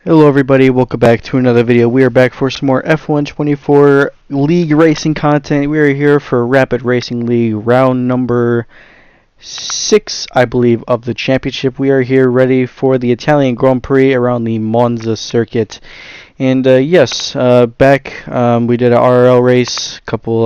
Hello everybody, welcome back to another video. We are back for some more F1 24 League racing content. We are here for Rapid Racing League round number 6, I believe, of the championship. We are here ready for the Italian Grand Prix around the Monza circuit. And yes, back we did an RRL race a couple,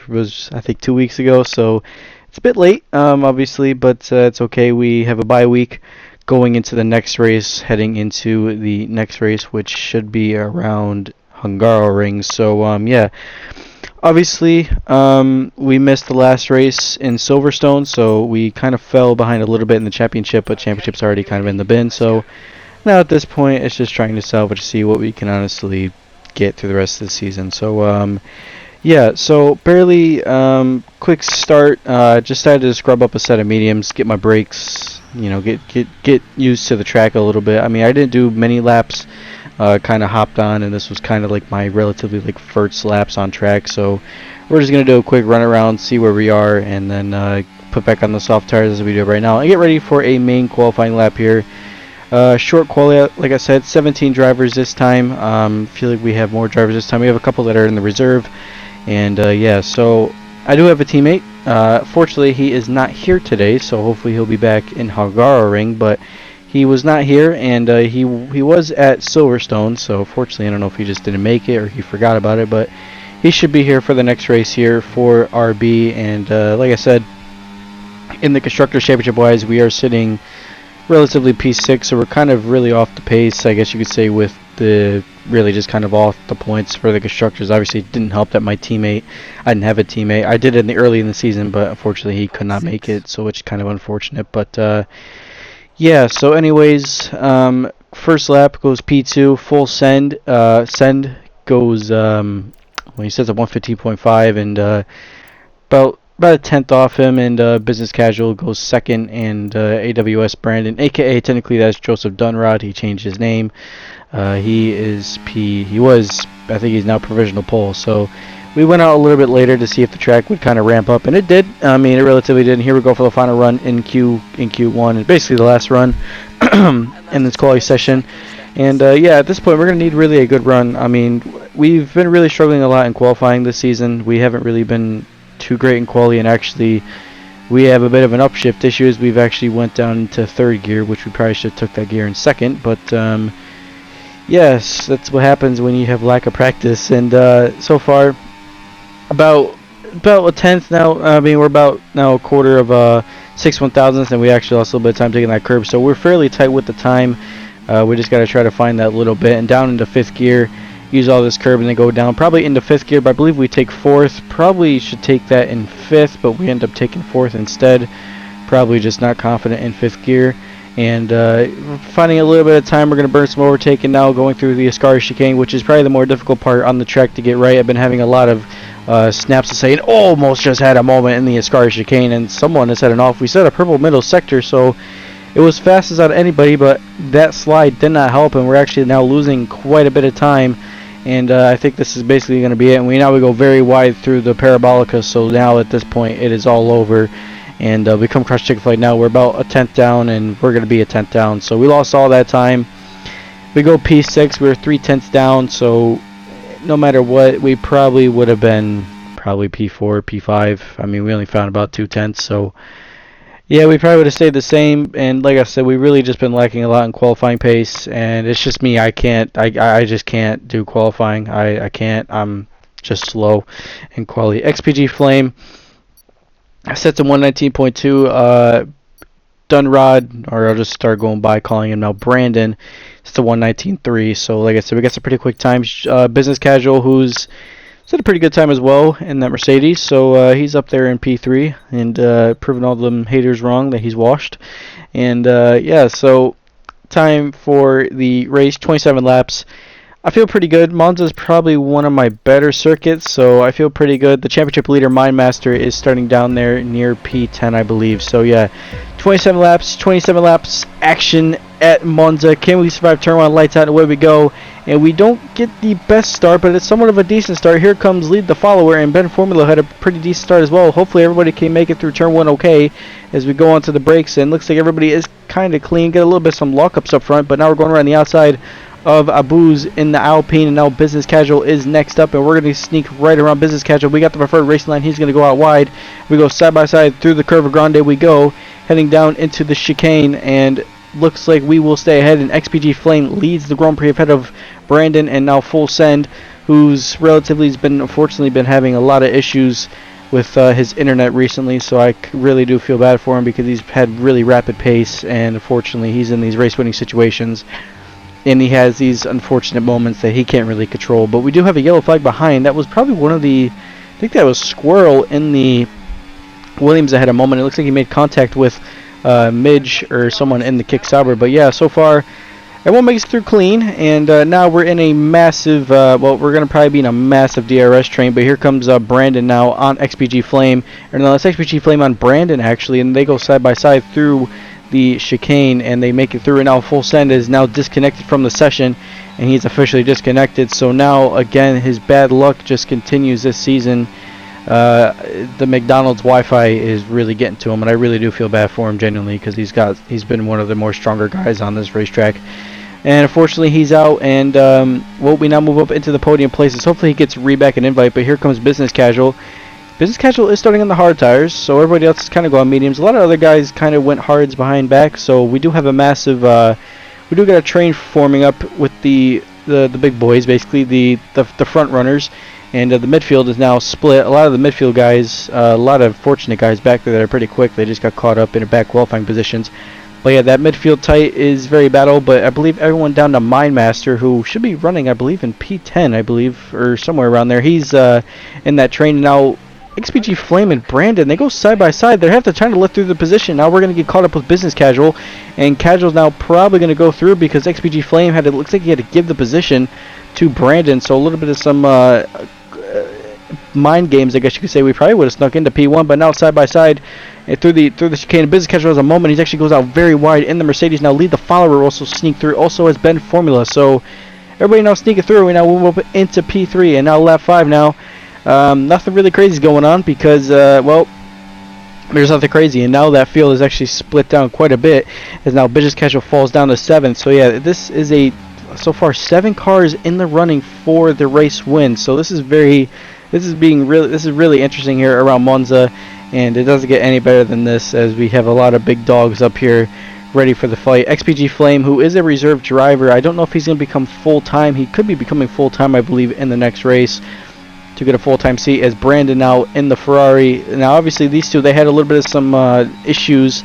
was I think 2 weeks ago, so it's a bit late, obviously, but it's okay. We have a bye week going into the next race, heading into the next race, which should be around Hungaroring. So yeah, obviously we missed the last race in Silverstone, so we kind of fell behind a little bit in the championship, but championship's already kind of in the bin. So now at this point, it's just trying to salvage, see what we can honestly get through the rest of the season. So yeah, so barely quick start. Just decided to scrub up a set of mediums, get my brakes, get used to the track a little bit. I mean, I didn't do many laps. Kind of hopped on, and this was kind of like my relatively first laps on track. So we're just gonna do a quick run around, see where we are, and then put back on the soft tires as we do right now, and get ready for a main qualifying lap here. Short quali, like I said, 17 drivers this time. Feel like we have more drivers this time. We have a couple that are in the reserve. And yeah, so I do have a teammate. Fortunately, he is not here today, so hopefully he'll be back in Hungaroring. But he was not here, and he was at Silverstone. So fortunately, I don't know if he just didn't make it or he forgot about it. But he should be here for the next race here for RB. And like I said, in the Constructors Championship-wise, we are sitting relatively P6, so we're kind of really off the pace, I guess you could say, with the really just kind of off the points for the constructors. Obviously, it didn't help that I didn't have a teammate. I did it early in the season, but unfortunately he could not make it, so it's kind of unfortunate. But yeah, so anyways, first lap goes P2, full send. Send goes when he sets at 115.5, and about a tenth off him, and business casual goes second, and AWS Brandon, aka technically that's Joseph Dunrod. He changed his name. He was, I think he's now provisional pole. So we went out a little bit later to see if the track would kind of ramp up, and it did. I mean, it relatively did. And here we go for the final run in Q1, and basically the last run in this quality session. And yeah, at this point, we're going to need really a good run. I mean, we've been really struggling a lot in qualifying this season. We haven't really been too great in quali, and actually we have a bit of an upshift issue as we've actually went down to third gear, which we probably should have took that gear in second. But yes, that's what happens when you have lack of practice. And so far about a tenth now. I mean, we're about now a quarter of 6/1000ths, and we actually lost a little bit of time taking that curve, so we're fairly tight with the time. We just got to try to find that little bit, and down into fifth gear, use all this curb and then go down probably into fifth gear, but I believe we take fourth. Probably should take that in fifth, but we end up taking fourth instead. Probably just not confident in fifth gear, and finding a little bit of time. We're going to burn some overtaking now, going through the Ascari chicane, which is probably the more difficult part on the track to get right. I've been having a lot of snaps to say, and almost just had a moment in the Ascari chicane, and someone has had an off. We set a purple middle sector, so it was fastest out of anybody, but that slide did not help, and we're actually now losing quite a bit of time. And I think this is basically going to be it. And we go very wide through the Parabolica, so now at this point it is all over. And we come across Chick-fil-A now. We're about a tenth down, and we're going to be a tenth down. So we lost all that time. We go P6. We were 3/10 down, so no matter what, we probably would have been probably P4, P5. I mean, we only found about 2/10, so yeah, we probably would have stayed the same. And like I said, we've really just been lacking a lot in qualifying pace, and it's just me. I just can't do qualifying. I can't. I'm just slow in quality. XPG Flame, I set to 119.2. Dunrod, or I'll just start going by calling him now Brandon, it's to 119.3. So like I said, we got some pretty quick times. Business Casual, who's had a pretty good time as well in that Mercedes, so he's up there in P3 and proving all them haters wrong that he's washed. And yeah, so time for the race, 27 laps. I feel pretty good. Monza is probably one of my better circuits, so I feel pretty good. The championship leader, Mindmaster, is starting down there near P10, I believe. So yeah, 27 laps, action at Monza. Can we survive turn one, lights out, and away we go. And we don't get the best start, but it's somewhat of a decent start. Here comes Lead the Follower, and Ben Formula had a pretty decent start as well. Hopefully everybody can make it through turn one okay as we go on to the brakes. And looks like everybody is kind of clean. Get a little bit some lockups up front, but now we're going around the outside of Abuz in the Alpine, and now Business Casual is next up, and we're going to sneak right around Business Casual. We got the preferred racing line. He's going to go out wide. We go side by side through the Curva Grande. We go heading down into the chicane, and looks like we will stay ahead, and XPG Flame leads the Grand Prix ahead of Brandon and now Full Send, who's relatively unfortunately been having a lot of issues with his internet recently, so I really do feel bad for him because he's had really rapid pace, and unfortunately he's in these race winning situations, and he has these unfortunate moments that he can't really control. But we do have a yellow flag behind. That was probably one of the, I think that was Squirrel in the Williams that had a moment. It looks like he made contact with Midge or someone in the Kick Sauber. But yeah, so far everyone makes it through clean, and now we're in a massive, well, we're going to probably be in a massive DRS train, but here comes Brandon now on XPG Flame, or no, it's XPG Flame on Brandon actually, and they go side by side through the chicane, and they make it through, and now Full Send is now disconnected from the session, and he's officially disconnected. So now, again, his bad luck just continues this season. The McDonald's Wi-Fi is really getting to him, and I really do feel bad for him genuinely, because he's been one of the more stronger guys on this racetrack. And unfortunately he's out, and well, we now move up into the podium places. Hopefully he gets reback and invite, but here comes Business Casual. Business Casual is starting on the hard tires, so everybody else is kind of going mediums. A lot of other guys kind of went hards behind back, so we do have a massive, we do get a train forming up with the big boys, basically the front runners. And the midfield is now split. A lot of the midfield guys, a lot of fortunate guys back there that are pretty quick. They just got caught up in back qualifying positions. But yeah, that midfield tight is very battle. But I believe everyone down to Mindmaster, who should be running, I believe, in P10, I believe, or somewhere around there. He's in that train now. XPG Flame and Brandon, they go side by side. They have to try to lift through the position. Now we're going to get caught up with Business Casual, and Casual's now probably going to go through because XPG Flame had, it looks like he had to give the position to Brandon. So a little bit of some mind games, I guess you could say. We probably would have snuck into P1, but now side by side through the chicane. Business Casual has a moment. He actually goes out very wide in the Mercedes. Now lead the follower also sneak through. Also has Ben Formula. So everybody now sneaking through. We now move up into P3, and now lap 5 now. Nothing really crazy is going on because, well, there's nothing crazy, and now that field is actually split down quite a bit, as now Business Casual falls down to 7th. So yeah, this is so far 7 cars in the running for the race win. So this is really interesting here around Monza, and it doesn't get any better than this, as we have a lot of big dogs up here ready for the fight. XPG Flame, who is a reserve driver, I don't know if he's going to become full-time. He could be becoming full-time, I believe, in the next race to get a full-time seat, as Brandon now in the Ferrari. Now obviously these two, they had a little bit of some issues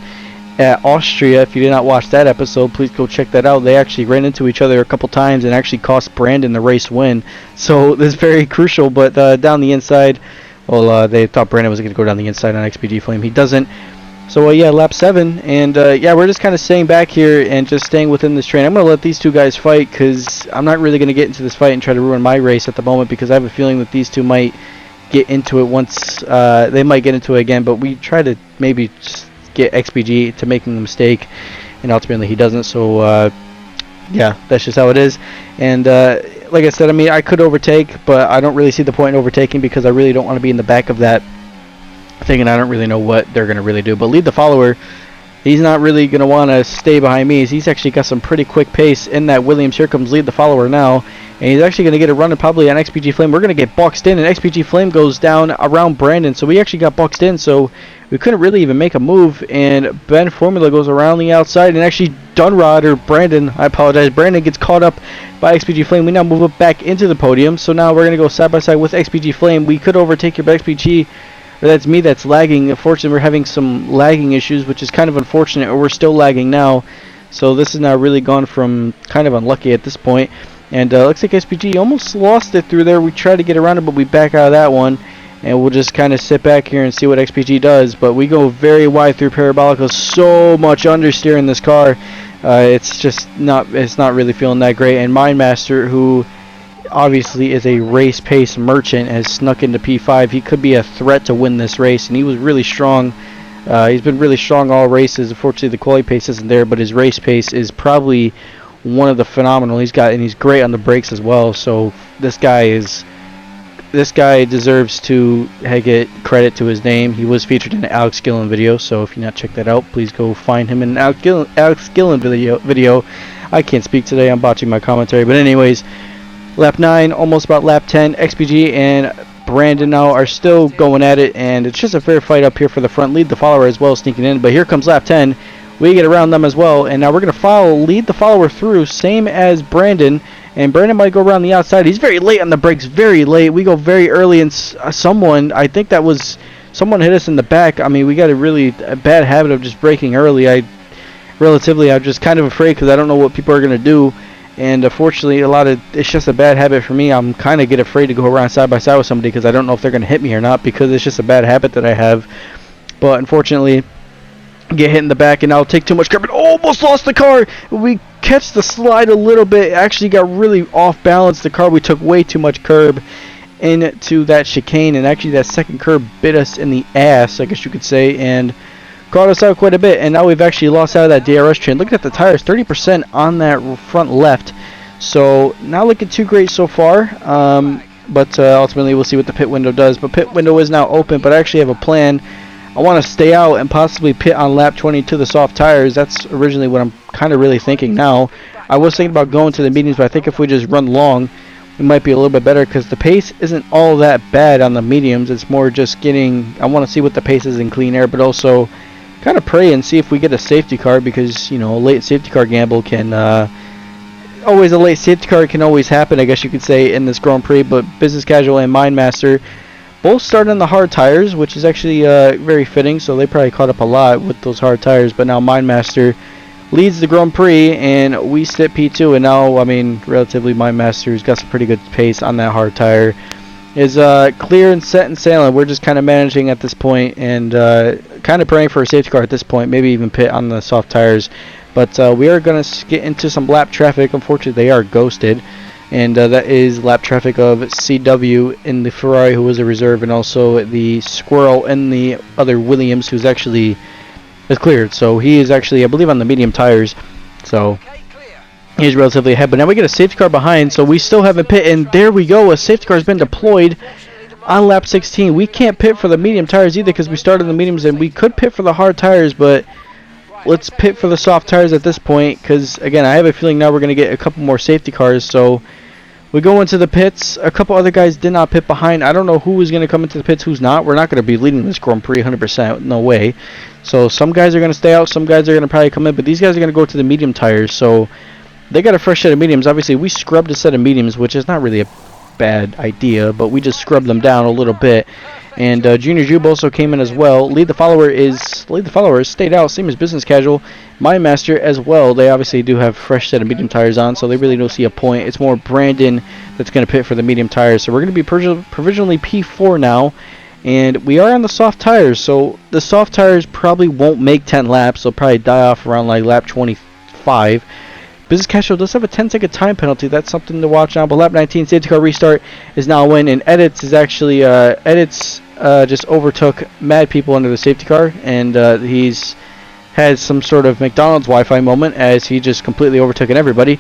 at Austria. If you did not watch that episode, please go check that out. They actually ran into each other a couple times and actually cost Brandon the race win. So this is very crucial. But down the inside, well, they thought Brandon was going to go down the inside on XPG Flame. He doesn't. So yeah, lap 7, and yeah, we're just kind of staying back here and just staying within this train. I'm going to let these two guys fight, because I'm not really going to get into this fight and try to ruin my race at the moment, because I have a feeling that these two might get into it once. They might get into it again, but we try to maybe just get XPG to making a mistake, and ultimately he doesn't. So yeah, that's just how it is. And like I said, I mean, I could overtake, but I don't really see the point in overtaking, because I really don't want to be in the back of that thing, and I don't really know what they're going to really do. But lead the follower, he's not really going to want to stay behind me. He's actually got some pretty quick pace in that Williams. Here comes lead the follower now, and he's actually going to get it running probably on XPG Flame. We're going to get boxed in, and XPG Flame goes down around Brandon, so we actually got boxed in, so we couldn't really even make a move. And Ben Formula goes around the outside, and actually Dunrod, or Brandon, I apologize, Brandon gets caught up by XPG Flame. We now move up back into the podium, so now we're going to go side by side with XPG Flame. We could overtake your XPG, or that's me that's lagging. Unfortunately, we're having some lagging issues, which is kind of unfortunate, or we're still lagging now. So this is now really gone from kind of unlucky at this point. And looks like SPG almost lost it through there. We tried to get around it, but we back out of that one. And we'll just kind of sit back here and see what XPG does. But we go very wide through Parabolica. So much understeer in this car. It's just not really feeling that great. And Mindmaster, who obviously is a race pace merchant, has snuck into P5. He could be a threat to win this race, and he was really strong. He's been really strong all races. Unfortunately, the quality pace isn't there, but his race pace is probably one of the phenomenal. He's great on the brakes as well. So this guy deserves to get credit to his name. He was featured in an Alex Gillen video, so if you've not checked that out, please go find him in an Alex Gillen video. I can't speak today. I'm botching my commentary. But anyways, lap 9, almost about lap 10. XPG and Brandon now are still going at it, and it's just a fair fight up here for the front. Lead the follower as well, sneaking in. But here comes lap 10. We get around them as well, and now we're going to lead the follower through, same as Brandon. And Brandon might go around the outside. He's very late on the brakes, very late. We go very early, and someone hit us in the back. I mean, we got a bad habit of just braking early. I'm just kind of afraid because I don't know what people are going to do. And unfortunately, it's just a bad habit for me. I'm kind of get afraid to go around side by side with somebody because I don't know if they're going to hit me or not, because it's just a bad habit that I have. But unfortunately, get hit in the back, and I'll take too much curb and almost lost the car. We catch the slide a little bit. Actually got really off balance. The car, we took way too much curb into that chicane, and actually that second curb bit us in the ass, I guess you could say, and caught us out quite a bit. And now we've actually lost out of that DRS train. Look at the tires, 30% on that front left, so not looking too great so far. But ultimately we'll see what the pit window does. But pit window is now open, but I actually have a plan. I want to stay out and possibly pit on lap 20 to the soft tires. That's originally what I'm kind of really thinking now. I was thinking about going to the mediums, but I think if we just run long, it might be a little bit better, because the pace isn't all that bad on the mediums. It's more just I want to see what the pace is in clean air, but also kind of pray and see if we get a safety car, because, you know, a late safety car gamble can always happen, I guess you could say, in this Grand Prix. But Business Casual and Mindmaster both start on the hard tires, which is actually very fitting, so they probably caught up a lot with those hard tires. But now Mindmaster leads the Grand Prix, and we sit P2, and now, I mean, relatively, Mindmaster's got some pretty good pace on that hard tire. Is clear and set and sailing. We're just kind of managing at this point, and kind of praying for a safety car at this point, maybe even pit on the soft tires. But we are going to get into some lap traffic. Unfortunately, they are ghosted. And that is lap traffic of CW in the Ferrari, who was a reserve, and also the Squirrel in the other Williams, who's actually is cleared. So he is actually, I believe, on the medium tires. So he's relatively ahead. But now we get a safety car behind, so we still haven't pit. And there we go. A safety car has been deployed on lap 16. We can't pit for the medium tires either, because we started the mediums, and we could pit for the hard tires, but let's pit for the soft tires at this point, because, again, I have a feeling now we're going to get a couple more safety cars. So we go into the pits. A couple other guys did not pit behind. I don't know who is going to come into the pits, who's not. We're not going to be leading this Grand Prix 100%. No way. So some guys are going to stay out. Some guys are going to probably come in. But these guys are going to go to the medium tires. So they got a fresh set of mediums. Obviously, we scrubbed a set of mediums, which is not really a bad idea, but we just scrubbed them down a little bit. And Junior Jube also came in as well. Lead the follower is stayed out, same as Business Casual. Mindmaster as well. They obviously do have fresh set of medium tires on, so they really don't see a point. It's more Brandon that's going to pit for the medium tires. So we're going to be provisionally P4 now, and we are on the soft tires. So the soft tires probably won't make 10 laps. They'll probably die off around like lap 25. Business Casual does have a 10-second time penalty. That's something to watch now. But lap 19, safety car restart is now in, and Edits is actually just overtook Mad People under the safety car, and he's had some sort of McDonald's Wi-Fi moment as he just completely overtook everybody.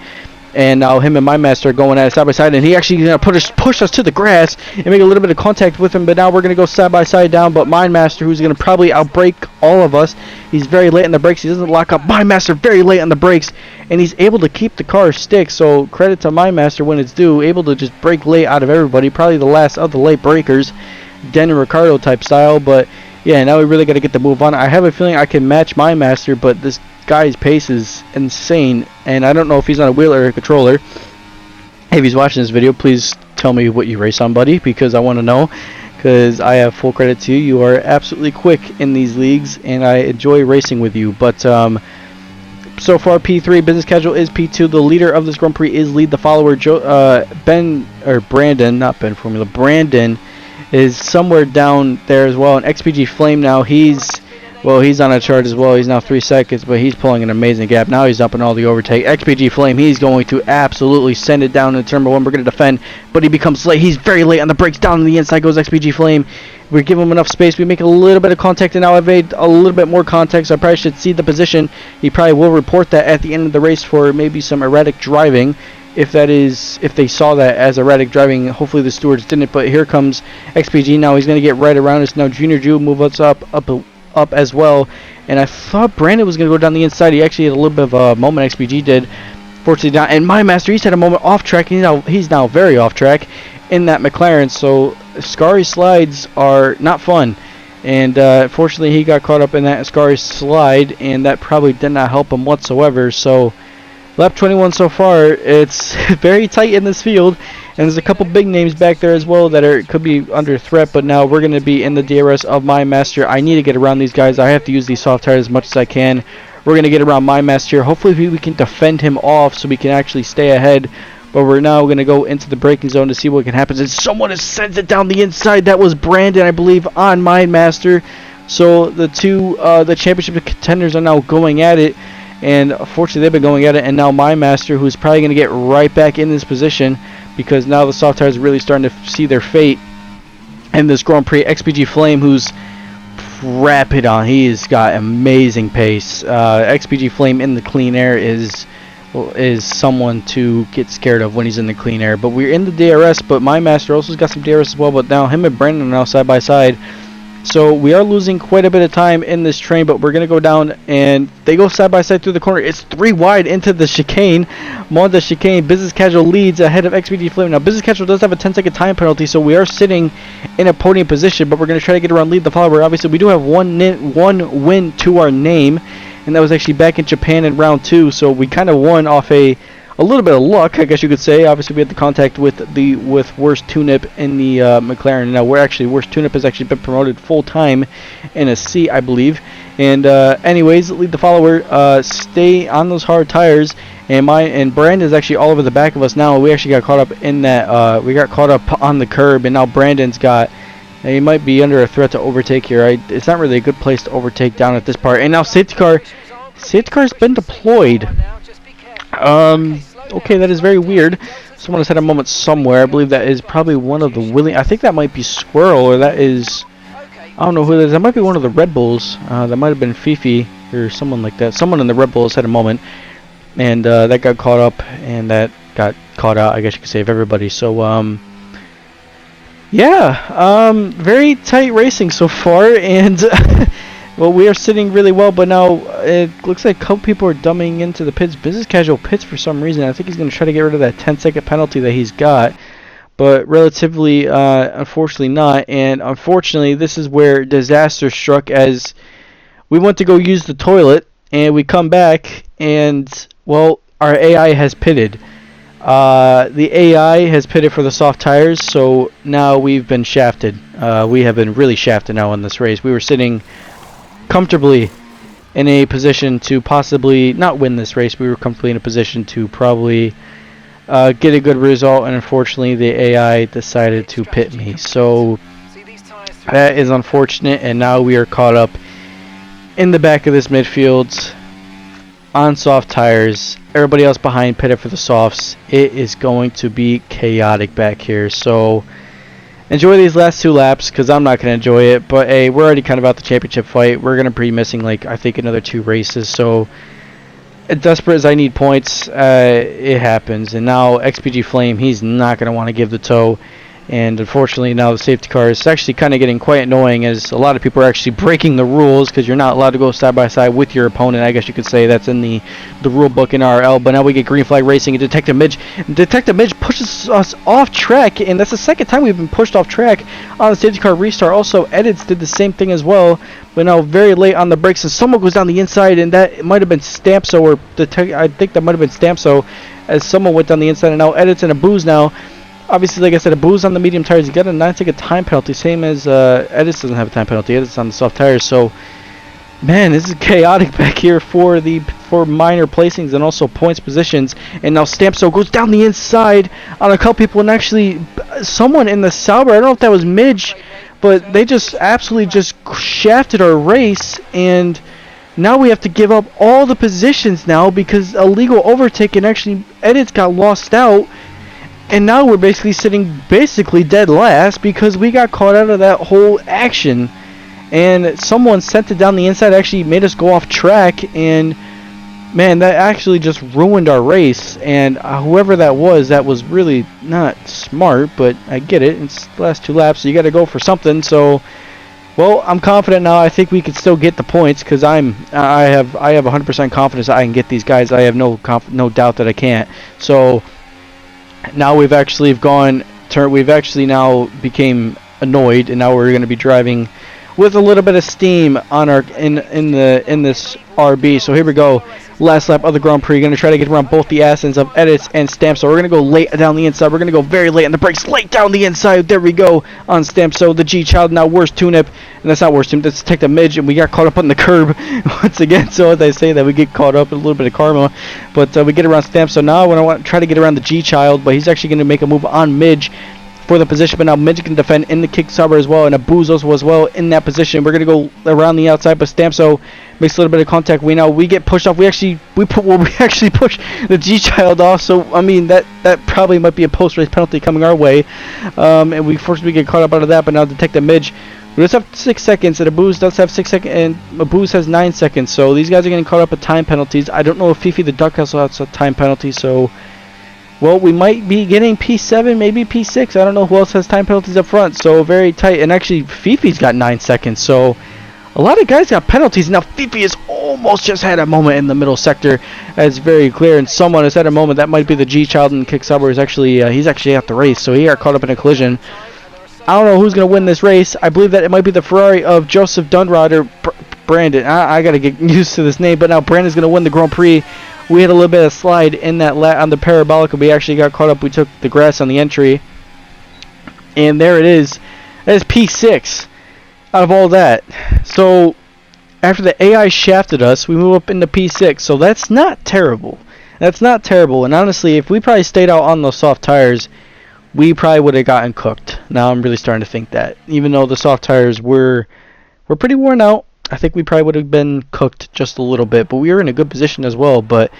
And now him and Mindmaster are going at it side by side, and he actually going to push us to the grass and make a little bit of contact with him. But now we're going to go side by side down. But Mindmaster, who's going to probably outbrake all of us, he's very late on the brakes. He doesn't lock up. Mindmaster very late on the brakes, and he's able to keep the car stick. So credit to Mindmaster when it's due, able to just brake late out of everybody. Probably the last of the late breakers, Den and Ricardo type style. But yeah, now we really got to get the move on. I have a feeling I can match Mindmaster, but this guy's pace is insane, and I don't know if he's on a wheel or a controller. If he's watching this video, please tell me what you race on, buddy, because I want to know, because I have full credit to you. You are absolutely quick in these leagues, and I enjoy racing with you. But so far P3, Business Casual is P2. The leader of this Grand Prix is Lead the Follower. Brandon is somewhere down there as well, and XPG Flame now, he's on a chart as well. He's now 3 seconds, but he's pulling an amazing gap. Now he's up in all the overtake. XPG Flame, he's going to absolutely send it down into turn number 1. We're going to defend, but he becomes late. He's very late on the brakes. Down on the inside goes XPG Flame. We give him enough space. We make a little bit of contact, and now I've made a little bit more contact, so I probably should see the position. He probably will report that at the end of the race for maybe some erratic driving. If they saw that as erratic driving, hopefully the stewards didn't. But here comes XPG now. He's going to get right around us. Now Junior Jew move us up as well, and I thought Brandon was going to go down the inside. He actually had a little bit of a moment, XPG did, fortunately down. And my master, he's had a moment off track. He's now very off track in that McLaren. So Scary slides are not fun. And fortunately, he got caught up in that Scary slide, and that probably did not help him whatsoever. So lap 21 so far, it's very tight in this field. And there's a couple big names back there as well that could be under threat. But now we're going to be in the DRS of my master. I need to get around these guys. I have to use these soft tires as much as I can. We're going to get around my master here. Hopefully we can defend him off so we can actually stay ahead. But we're now going to go into the braking zone to see what can happen. And someone has sent it down the inside. That was Brandon, I believe, on my master. So the championship contenders are now going at it. And unfortunately, they've been going at it. And now my master, who's probably going to get right back in this position, because now the soft tires are really starting to see their fate. And this Grand Prix, XPG Flame, who's rapid on. He's got amazing pace. XPG Flame in the clean air is someone to get scared of when he's in the clean air. But we're in the DRS, but my master also has got some DRS as well. But now him and Brandon are now side by side. So we are losing quite a bit of time in this train, but we're going to go down, and they go side by side through the corner. It's 3 wide into the chicane. Monza chicane. Business Casual leads ahead of XPG Flame. Now, Business Casual does have a 10-second time penalty, so we are sitting in a podium position, but we're going to try to get around lead the follower. Obviously, we do have one win to our name, and that was actually back in Japan in round 2, so we kind of won off a little bit of luck, I guess you could say. Obviously, we had the contact with worst tune-up in the McLaren. Now, worst tune-up has actually been promoted full-time in a C, I believe. And anyways, lead the follower. Stay on those hard tires. And Brandon's actually all over the back of us now. We actually got caught up in that. We got caught up on the curb, and now Brandon's got. He might be under a threat to overtake here. It's not really a good place to overtake down at this part. And now safety car's been deployed. Okay, that is very weird. Someone has had a moment somewhere. I believe that is probably one of the I think that might be Squirrel, or that is, I don't know who that is. That might be one of the Red Bulls. That might have been Fifi or someone like that. Someone in the Red Bulls had a moment, and that got caught up, and that got caught out, I guess you could say, of everybody. So yeah, very tight racing so far, and well, we are sitting really well, but now it looks like a couple people are dumbing into the pits. Business Casual pits for some reason. I think he's going to try to get rid of that 10-second penalty that he's got, but relatively, unfortunately not. And unfortunately, this is where disaster struck, as we went to go use the toilet, and we come back, and, well, our AI has pitted. The AI has pitted for the soft tires, so now we've been shafted. We have been really shafted now in this race. We were sitting comfortably in a position to possibly not win this race. We were comfortably in a position to probably get a good result, and unfortunately the AI decided to pit me. So that is unfortunate, and now we are caught up in the back of this midfield on soft tires. Everybody else behind pitted for the softs. It is going to be chaotic back here. So enjoy these last 2 laps, because I'm not going to enjoy it. But hey, we're already kind of out the championship fight. We're going to be missing, like, I think another 2 races. So as desperate as I need points, it happens. And now XPG Flame, he's not going to want to give the tow. And unfortunately, now the safety car is actually kind of getting quite annoying, as a lot of people are actually breaking the rules, because you're not allowed to go side by side with your opponent. I guess you could say that's in the rule book in RRL. But now we get green flag racing, and Detective Midge pushes us off track, and that's the second time we've been pushed off track on the safety car restart. Also, Edits did the same thing as well, but now very late on the brakes, and someone goes down the inside, and that might have been Stampso, or I think that might have been Stampso, as someone went down the inside, and now Edits in a booze now. Obviously, like I said, a booze on the medium tires. You got a 9-second time penalty, same as Edis doesn't have a time penalty. Edis on the soft tires. So, man, this is chaotic back here for minor placings and also points positions. And now Stampso goes down the inside on a couple people, and actually someone in the Sauber. I don't know if that was Midge, but they just absolutely just shafted our race, and now we have to give up all the positions now because illegal overtake, and actually Edits got lost out. And now we're basically sitting dead last because we got caught out of that whole action. And someone sent it down the inside, actually made us go off track. And, man, that actually just ruined our race. And whoever that was really not smart. But I get it. It's the last 2 laps, so you got to go for something. So, Well, I'm confident now. I think we can still get the points because I have 100% confidence that I can get these guys. I have no doubt that I can't. So now we've actually we've actually now became annoyed, and now we're going to be driving with a little bit of steam on our in this RB. So here we go. Last lap of the Grand Prix. Going to try to get around both the ascents of Edits and Stamp. So we're going to go late down the inside. We're going to go very late on the brakes. Late down the inside. There we go on Stamp. So the G-Child now worst tune-up. And that's not worst tune-up. That's Take the Midge. And we got caught up on the curb once again. So as I say that, we get caught up in a little bit of karma. But we get around Stamp. So now when I want to try to get around the G-Child. But he's actually going to make a move on Midge for the position, but now Midge can defend in the kick subber as well, and Abu's also as well in that position. We're gonna go around the outside, but Stampso makes a little bit of contact. We get pushed off. We actually push the G-Child off. So I mean that probably might be a post-race penalty coming our way, and we get caught up out of that. But now Detective Midge, we just have 6 seconds, and Abu's does have 6 seconds, and Abu's has 9 seconds. So these guys are getting caught up with time penalties. I don't know if Fifi the Duck also has a time penalty. So. Well, we might be getting P7, maybe P6. I don't know who else has time penalties up front. So very tight. And actually, Fifi's got 9 seconds. So a lot of guys got penalties. Now Fifi has almost just had a moment in the middle sector. That's very clear. And someone has had a moment. That might be the G-Child and Kick Sauber. He's actually at the race. So he got caught up in a collision. I don't know who's going to win this race. I believe that it might be the Ferrari of Joseph Dunrod or Brandon. I got to get used to this name. But now Brandon's going to win the Grand Prix. We had a little bit of slide in that on the parabolic. We actually got caught up. We took the grass on the entry. And there it is. That is P6 out of all that. So after the AI shafted us, we move up into P6. So that's not terrible. That's not terrible. And honestly, if we probably stayed out on those soft tires, we probably would have gotten cooked. Now I'm really starting to think that. Even though the soft tires were pretty worn out, I think we probably would have been cooked just a little bit, but we were in a good position as well. But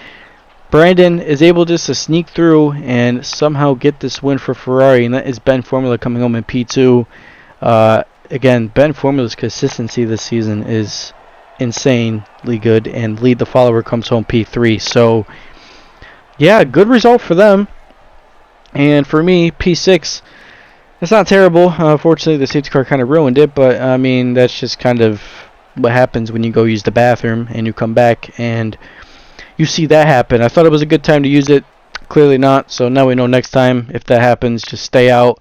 Brandon is able just to sneak through and somehow get this win for Ferrari, and that is Ben Formula coming home in P2. Again, Ben Formula's consistency this season is insanely good, and Lead the Follower comes home P3. So, yeah, good result for them. And for me, P6, it's not terrible. Fortunately, the safety car kind of ruined it, but, I mean, that's just kind of what happens when you go use the bathroom and you come back and you see that happen. I thought it was a good time to use it. Clearly not. So now we know next time if that happens, just stay out.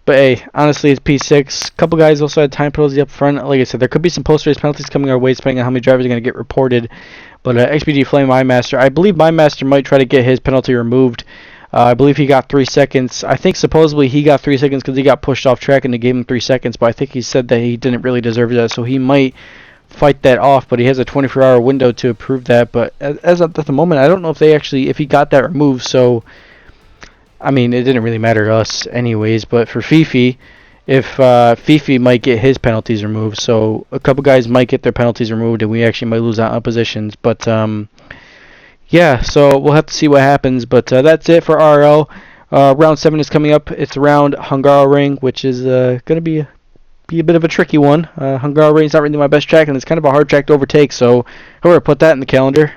But hey, honestly, it's P6. A couple guys also had time penalties up front. Like I said, there could be some post-race penalties coming our way depending on how many drivers are going to get reported. But XPG Flame MyMaster, I believe MyMaster might try to get his penalty removed. I believe he got 3 seconds. I think supposedly he got 3 seconds because he got pushed off track and they gave him 3 seconds. But I think he said that he didn't really deserve that, so he might fight that off. But he has a 24-hour window to approve that. But as at the moment, I don't know if he got that removed. So I mean, it didn't really matter to us anyways. But for Fifi, if Fifi might get his penalties removed, so a couple guys might get their penalties removed, and we actually might lose out on positions. But yeah, so we'll have to see what happens, but that's it for RRL. Round 7 is coming up. It's around Hungaroring, which is going to be a bit of a tricky one. Hungaroring is not really my best track, and it's kind of a hard track to overtake, so however, put that in the calendar.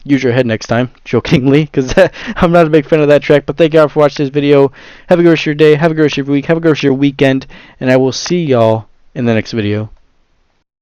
Use your head next time, jokingly, because I'm not a big fan of that track, but thank y'all for watching this video. Have a good rest of your day, have a good rest of your week, have a good rest of your weekend, and I will see y'all in the next video.